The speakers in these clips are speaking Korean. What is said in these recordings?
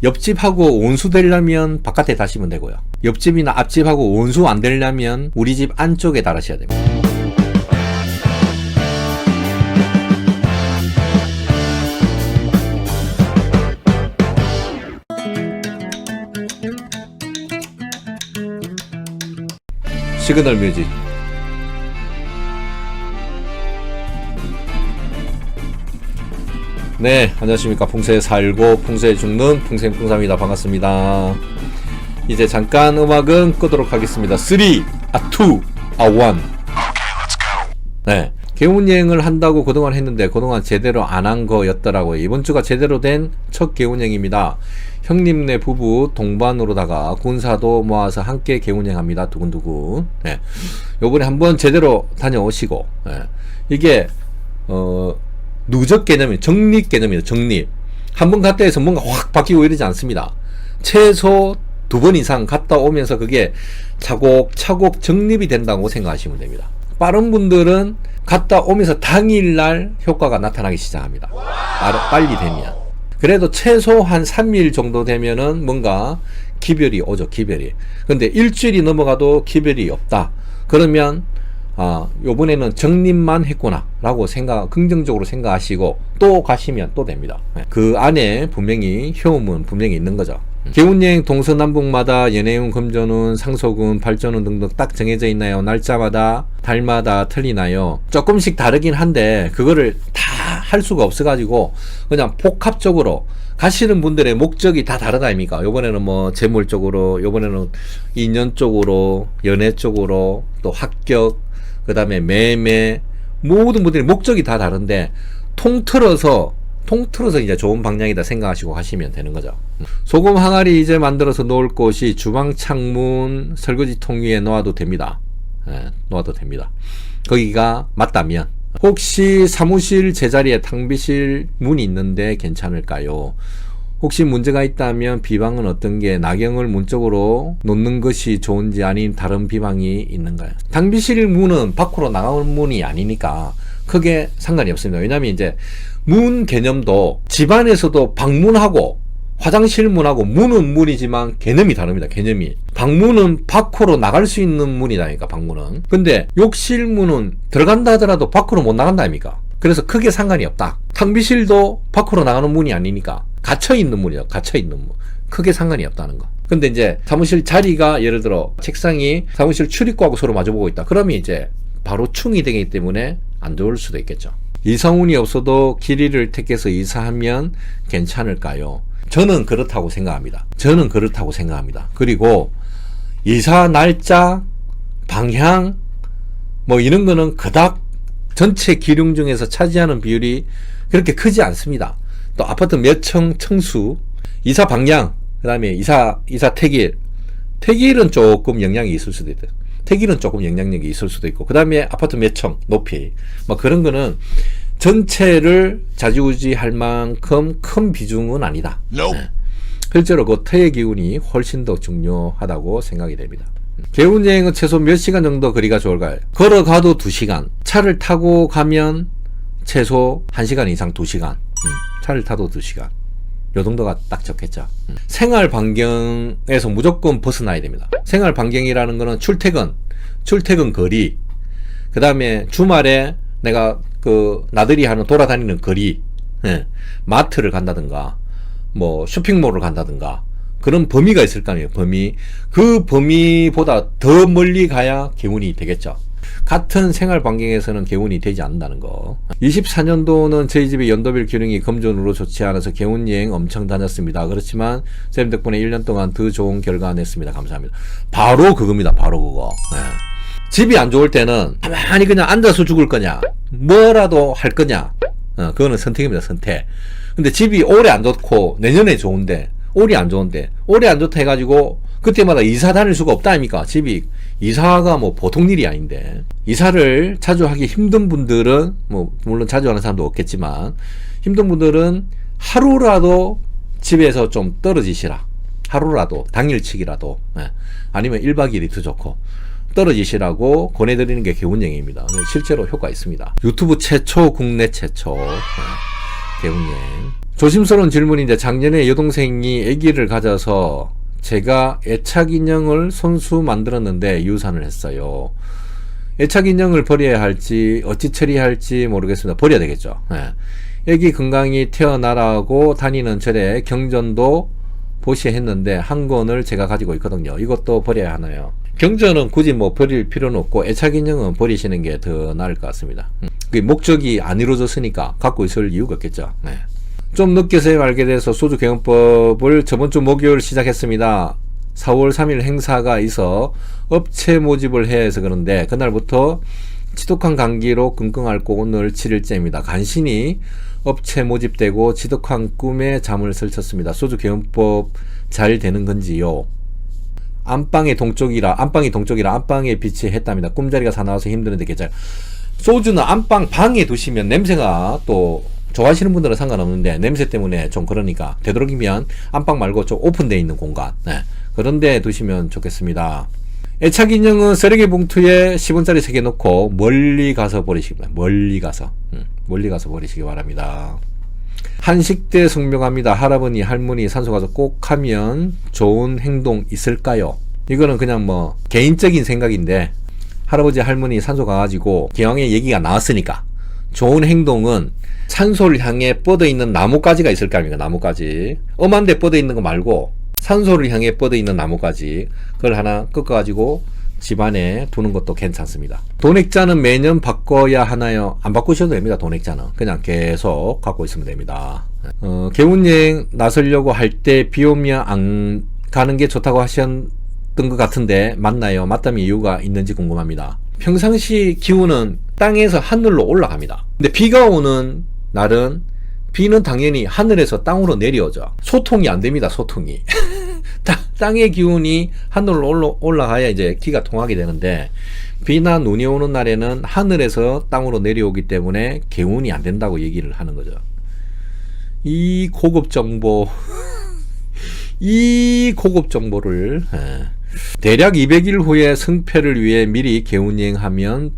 옆집하고 온수 되려면 바깥에 다시면 되고요. 옆집이나 앞집하고 온수 안 되려면 우리 집 안쪽에 달으셔야 됩니다. 시그널 뮤직. 네, 안녕하십니까. 풍세에 살고 풍세에 죽는 풍생풍사입니다. 반갑습니다. 이제 잠깐 음악은 끄도록 하겠습니다. 3, 2, 1. 네, 개운여행을 한다고 그동안 했는데 그동안 제대로 안 한 거였더라고요. 이번 주가 제대로 된 첫 개운여행입니다. 형님네 부부 동반으로다가 군사도 모아서 함께 개운여행합니다. 두근두근. 네, 요번에 한번 제대로 다녀오시고, 네. 이게 누적 개념이 정립 개념이에요. 정립. 한번 갔다 해서 뭔가 확 바뀌고 이러지 않습니다. 최소 2번 이상 갔다 오면서 그게 차곡차곡 정립이 된다고 생각하시면 됩니다. 빠른 분들은 갔다 오면서 당일날 효과가 나타나기 시작합니다. 빨리 되면. 그래도 최소 한 3일 정도 되면은 뭔가 기별이 오죠. 기별이. 근데 일주일이 넘어가도 기별이 없다. 그러면 요번에는 정립만 했구나 라고 긍정적으로 생각하시고 또 가시면 또 됩니다. 그 안에 분명히 효험은 분명히 있는 거죠. 개운여행 동서남북마다 연해운, 금전운, 상속운, 발전운 등등 딱 정해져 있나요? 날짜마다 달마다 틀리나요? 조금씩 다르긴 한데 그거를 다 할 수가 없어가지고 그냥 복합적으로 가시는 분들의 목적이 다 다르다 아닙니까? 요번에는 뭐 재물 쪽으로, 요번에는 인연 쪽으로, 연애 쪽으로, 또 합격, 그 다음에 매매, 모든 분들의 목적이 다 다른데 통틀어서 이제 좋은 방향이다 생각하시고 가시면 되는 거죠. 소금 항아리 이제 만들어서 놓을 곳이 주방 창문 설거지통 위에 놓아도 됩니다. 네, 놓아도 됩니다. 거기가 맞다면 혹시 사무실 제자리에 탕비실 문이 있는데 괜찮을까요? 혹시 문제가 있다면 비방은 어떤 게 나경을 문 쪽으로 놓는 것이 좋은지 아닌 다른 비방이 있는가요? 탕비실 문은 밖으로 나가는 문이 아니니까 크게 상관이 없습니다. 왜냐하면 이제 문 개념도 집안에서도 방문하고 화장실 문하고 문은 문이지만 개념이 다릅니다. 개념이. 방문은 밖으로 나갈 수 있는 문이다니까 방문은. 근데 욕실 문은 들어간다 하더라도 밖으로 못 나간다 아닙니까? 그래서 크게 상관이 없다. 탕비실도 밖으로 나가는 문이 아니니까 갇혀있는 문이요. 갇혀있는 문. 크게 상관이 없다는 거. 근데 이제 사무실 자리가 예를 들어 책상이 사무실 출입구하고 서로 마주보고 있다. 그러면 이제 바로 충이 되기 때문에 안 좋을 수도 있겠죠. 이사운이 없어도 길이를 택해서 이사하면 괜찮을까요? 저는 그렇다고 생각합니다. 그리고 이사 날짜, 방향 뭐 이런 거는 그닥 전체 기룡 중에서 차지하는 비율이 그렇게 크지 않습니다. 또 아파트 몇 청수, 이사 방향, 그 다음에 이사 택일은 조금 영향이 있을 수도 있다. 택일은 조금 영향력이 있을 수도 있고, 그 다음에 아파트 몇 층, 높이, 뭐 그런 거는 전체를 좌지우지할 만큼 큰 비중은 아니다. No. 네. 실제로 그 터의 기운이 훨씬 더 중요하다고 생각이 됩니다. 개운여행은 최소 몇 시간 정도 거리가 좋을까요? 걸어가도 2시간, 차를 타고 가면 최소 1시간 이상 2시간, 차를 타도 2시간. 요 정도가 딱 좋겠죠. 생활 반경에서 무조건 벗어나야 됩니다. 생활 반경이라는 거는 출퇴근 거리, 그 다음에 주말에 내가 나들이 하는 돌아다니는 거리, 예, 마트를 간다든가, 뭐 쇼핑몰을 간다든가, 그런 범위가 있을 거 아니에요. 그 범위보다 더 멀리 가야 개운이 되겠죠. 같은 생활 반경에서는 개운이 되지 않는다는 거. 24년도는 저희 집의 연도별 기운이 금전으로 좋지 않아서 개운여행 엄청 다녔습니다. 그렇지만 쌤 덕분에 1년 동안 더 좋은 결과 냈습니다. 감사합니다. 바로 그겁니다. 바로 그거. 네. 집이 안 좋을 때는 가만히 그냥 앉아서 죽을 거냐, 뭐라도 할 거냐, 그거는 선택입니다. 선택. 근데 집이 올해 안 좋고 내년에 좋은데, 올해 안 좋다 해가지고 그때마다 이사 다닐 수가 없다 아닙니까? 집이 이사가 뭐 보통 일이 아닌데, 이사를 자주 하기 힘든 분들은, 뭐 물론 자주 하는 사람도 없겠지만, 힘든 분들은 하루라도 집에서 좀 떨어지시라. 하루라도, 당일치기라도, 아니면 1박 2일이 더 좋고 떨어지시라고 권해드리는 게 개운여행입니다. 실제로 효과 있습니다. 유튜브 최초, 국내 최초 개운여행. 조심스러운 질문인데 작년에 여동생이 아기를 가져서 제가 애착 인형을 손수 만들었는데 유산을 했어요. 애착 인형을 버려야 할지 어찌 처리할지 모르겠습니다. 버려야 되겠죠. 아기 건강히 태어나라고 다니는 절에 경전도 보시했는데 한 권을 제가 가지고 있거든요. 이것도 버려야 하나요? 경전은 굳이 뭐 버릴 필요는 없고 애착 인형은 버리시는 게 더 나을 것 같습니다. 그 목적이 안 이루어졌으니까 갖고 있을 이유가 없겠죠. 좀 늦게서야 알게 돼서 소주 개헌법을 저번 주 목요일 시작했습니다. 4월 3일 행사가 있어 업체 모집을 해야 해서 그런데 그날부터 지독한 감기로 끙끙 앓고 오늘 7일째입니다. 간신히 업체 모집되고 지독한 꿈에 잠을 설쳤습니다. 소주 개헌법 잘 되는 건지요? 안방이 동쪽이라 안방에 비치했답니다. 꿈자리가 사나워서 힘드는데 괜찮아요. 소주는 안방 방에 두시면 냄새가 또 좋아하시는 분들은 상관없는데 냄새 때문에 좀 그러니까 되도록이면 안방 말고 좀 오픈되어 있는 공간 그런 데 두시면 좋겠습니다. 애착 인형은 쓰레기 봉투에 10원짜리 3개 넣고 멀리 가서 버리시기 바랍니다. 멀리 가서 버리시기 바랍니다. 한식대 성명합니다. 할아버니 할머니 산소 가서 꼭 하면 좋은 행동 있을까요? 이거는 그냥 뭐 개인적인 생각인데 할아버지 할머니 산소 가가지고 기왕에 얘기가 나왔으니까 좋은 행동은 산소를 향해 뻗어있는 나뭇가지가 있을 거 아닙니까? 나뭇가지 엄한데 뻗어있는 거 말고 산소를 향해 뻗어있는 나뭇가지 그걸 하나 꺾어가지고 집안에 두는 것도 괜찮습니다. 돈액자는 매년 바꿔야 하나요? 안 바꾸셔도 됩니다. 돈액자는 그냥 계속 갖고 있으면 됩니다. 개운여행 나서려고 할 때 비 오면 안 가는 게 좋다고 하셨던 것 같은데 맞나요? 맞다면 이유가 있는지 궁금합니다. 평상시 기온은 땅에서 하늘로 올라갑니다. 근데 비가 오는 날은 비는 당연히 하늘에서 땅으로 내려오죠. 소통이 안 됩니다. 소통이. 땅의 기온이 하늘로 올라가야 이제 기가 통하게 되는데 비나 눈이 오는 날에는 하늘에서 땅으로 내려오기 때문에 개운이 안 된다고 얘기를 하는 거죠. 이 고급 정보 이 고급 정보를 대략 200일 후에 승패를 위해 미리 개운여행하면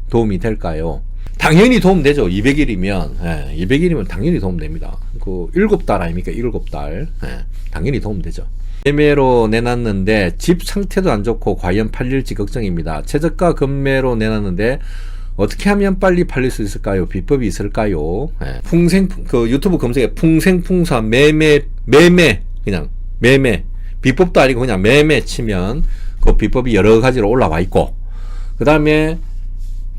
도움이 될까요? 당연히 도움되죠. 200일이면 200일이면 당연히 도움됩니다. 그 7달 아닙니까? 7달 당연히 도움되죠. 매매로 내놨는데 집 상태도 안 좋고 과연 팔릴지 걱정입니다. 최저가 금매로 내놨는데 어떻게 하면 빨리 팔릴 수 있을까요? 비법이 있을까요? 그 유튜브 검색에 풍생풍사 매매 그냥 매매 비법도 아니고 그냥 매매 치면 그 비법이 여러 가지로 올라와 있고 그 다음에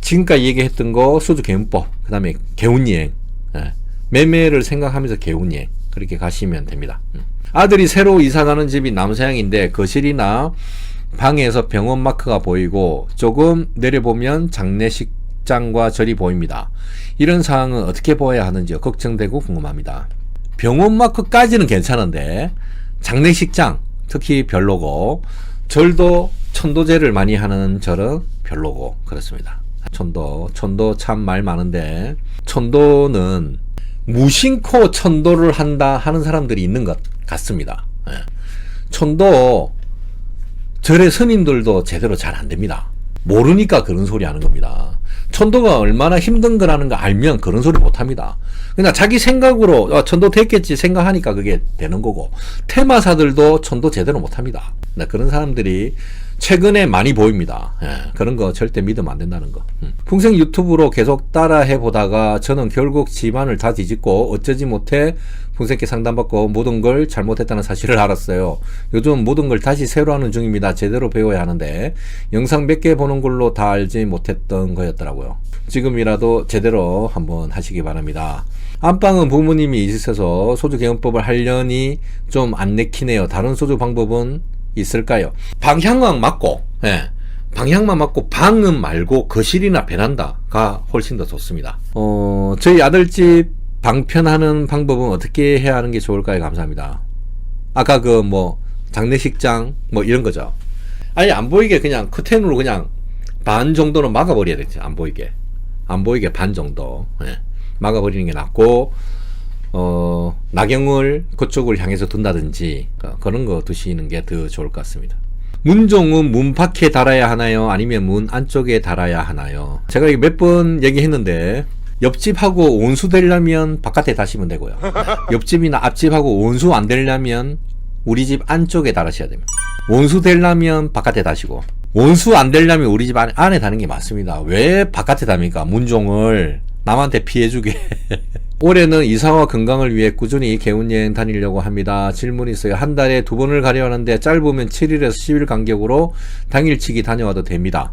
지금까지 얘기했던 거 소주 개운법 그 다음에 개운여행 매매를 생각하면서 개운여행 그렇게 가시면 됩니다. 아들이 새로 이사가는 집이 남서향인데 거실이나 방에서 병원 마크가 보이고 조금 내려보면 장례식장과 절이 보입니다. 이런 상황은 어떻게 보아야 하는지요? 걱정되고 궁금합니다. 병원 마크까지는 괜찮은데 장례식장 특히 별로고 절도 천도제를 많이 하는 절은 별로고 그렇습니다. 천도 참 말 많은데 천도는 무심코 천도를 한다 하는 사람들이 있는 것 같습니다. 천도 절의 스님들도 제대로 잘 안 됩니다. 모르니까 그런 소리 하는 겁니다. 천도가 얼마나 힘든 거라는 거 알면 그런 소리 못 합니다. 그냥 자기 생각으로 천도 됐겠지 생각하니까 그게 되는 거고 테마사들도 천도 제대로 못 합니다. 그런 사람들이 최근에 많이 보입니다. 그런 거 절대 믿으면 안 된다는 거. 풍생 유튜브로 계속 따라해 보다가 저는 결국 집안을 다 뒤집고 어쩌지 못해 풍생께 상담받고 모든 걸 잘못했다는 사실을 알았어요. 요즘 모든 걸 다시 새로 하는 중입니다. 제대로 배워야 하는데 영상 몇 개 보는 걸로 다 알지 못했던 거였더라고요. 지금이라도 제대로 한번 하시기 바랍니다. 안방은 부모님이 있으셔서 소주 개헌법을 하려니 좀 안 내키네요. 다른 소주 방법은 있을까요? 방향만 맞고 방은 말고 거실이나 베란다가 훨씬 더 좋습니다. 저희 아들집 방편하는 방법은 어떻게 해야 하는 게 좋을까요? 감사합니다. 아까 그 뭐 장례식장 뭐 이런 거죠. 아예 안 보이게 그냥 커튼으로 그냥 반 정도는 막아버려야 되지. 안 보이게 반 정도 막아버리는 게 낫고 나경을 그쪽을 향해서 둔다든지 그런 거 두시는 게 더 좋을 것 같습니다. 문종은 문 밖에 달아야 하나요? 아니면 문 안쪽에 달아야 하나요? 제가 몇 번 얘기했는데 옆집하고 온수 되려면 바깥에 다시면 되고요. 옆집이나 앞집하고 온수 안 되려면 우리 집 안쪽에 달으셔야 됩니다. 온수 되려면 바깥에 다시고, 온수 안 되려면 우리 집 안에 다는 게 맞습니다. 왜 바깥에 답니까? 문종을 남한테 피해주게. 올해는 이사와 건강을 위해 꾸준히 개운여행 다니려고 합니다. 질문이 있어요. 한 달에 2번을 가려 하는데 짧으면 7일에서 10일 간격으로 당일치기 다녀와도 됩니다.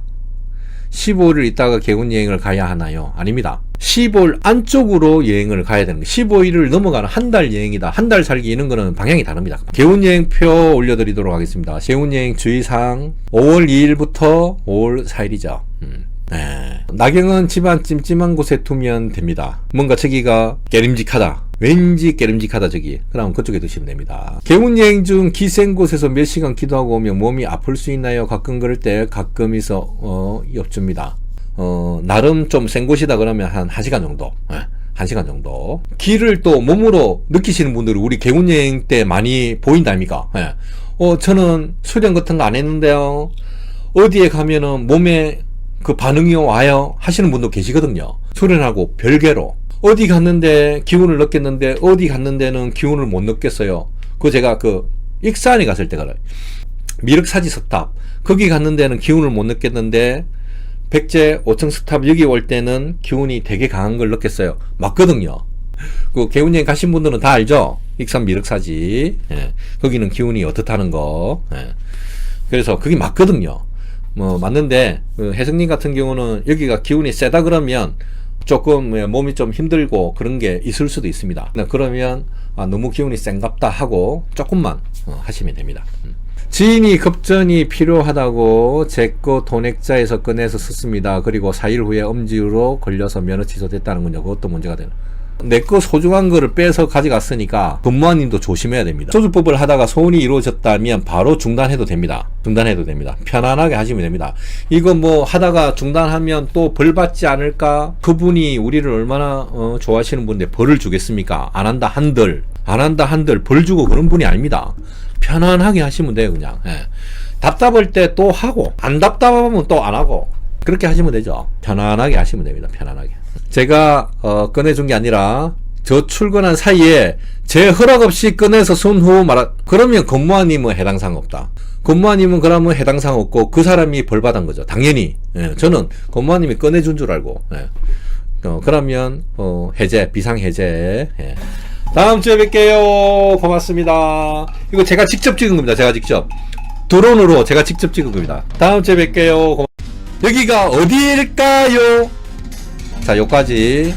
15일을 있다가 개운여행을 가야 하나요? 아닙니다. 15일 안쪽으로 여행을 가야 되는 거예요. 15일을 넘어가는 한 달 여행이다. 한 달 살기 이런 거는 방향이 다릅니다. 개운여행표 올려드리도록 하겠습니다. 개운여행 주의사항 5월 2일부터 5월 4일이죠. 네. 나경은 집안 찜찜한 곳에 두면 됩니다. 뭔가 저기가 깨림직하다. 왠지 깨림직하다 저기. 그럼 그쪽에 두시면 됩니다. 개운여행 중 기센 곳에서 몇 시간 기도하고 오면 몸이 아플 수 있나요? 가끔 그럴 때 가끔 있어 엽줍니다. 나름 좀 센 곳이다 그러면 한 1시간 정도. 1시간 정도. 기를 또 몸으로 느끼시는 분들이 우리 개운여행 때 많이 보인답니까? 저는 수련 같은 거 안 했는데요. 어디에 가면은 몸에 그 반응이 와요 하시는 분도 계시거든요. 수련하고 별개로 어디 갔는데 기운을 느꼈는데 어디 갔는데는 기운을 못 느꼈어요. 그 제가 그 익산에 갔을 때 그래. 미륵사지 석탑 거기 갔는데는 기운을 못 느꼈는데 백제 5층 석탑 여기 올 때는 기운이 되게 강한 걸 느꼈어요. 맞거든요. 그 개운여행 가신 분들은 다 알죠. 익산 미륵사지. 거기는 기운이 어떻다는 거. 그래서 그게 맞거든요. 맞는데 혜성님 같은 경우는 여기가 기운이 세다 그러면 조금 몸이 좀 힘들고 그런 게 있을 수도 있습니다. 그러면 너무 기운이 센갑다 하고 조금만 하시면 됩니다. 지인이 급전이 필요하다고 제거 돈액자에서 꺼내서 썼습니다. 그리고 4일 후에 엄지로 걸려서 면허 취소됐다는군요. 그것도 문제가 되는. 내 거 소중한 거를 빼서 가져갔으니까 근무원님도 조심해야 됩니다. 소주법을 하다가 소원이 이루어졌다면 바로 중단해도 됩니다. 중단해도 됩니다. 편안하게 하시면 됩니다. 이거 뭐 하다가 중단하면 또 벌 받지 않을까? 그분이 우리를 얼마나 좋아하시는 분인데 벌을 주겠습니까? 안 한다 한들 안 한다 한들 벌 주고 그런 분이 아닙니다. 편안하게 하시면 돼요. 그냥 답답할 때 또 하고 안 답답하면 또 안 하고 그렇게 하시면 되죠. 편안하게 하시면 됩니다. 편안하게. 제가 꺼내준 게 아니라 저 출근한 사이에 제 허락 없이 꺼내서 손후 그러면 근무원님은 해당사항 없다. 근무원님은 그러면 해당사항 없고 그 사람이 벌받은 거죠. 당연히. 저는 근무원님이 꺼내준 줄 알고. 그러면 해제, 비상해제. 다음 주에 뵐게요. 고맙습니다. 이거 제가 직접 찍은 겁니다. 제가 직접 드론으로 제가 직접 찍은 겁니다. 다음 주에 뵐게요. 여기가 어디일까요? 자, 여기까지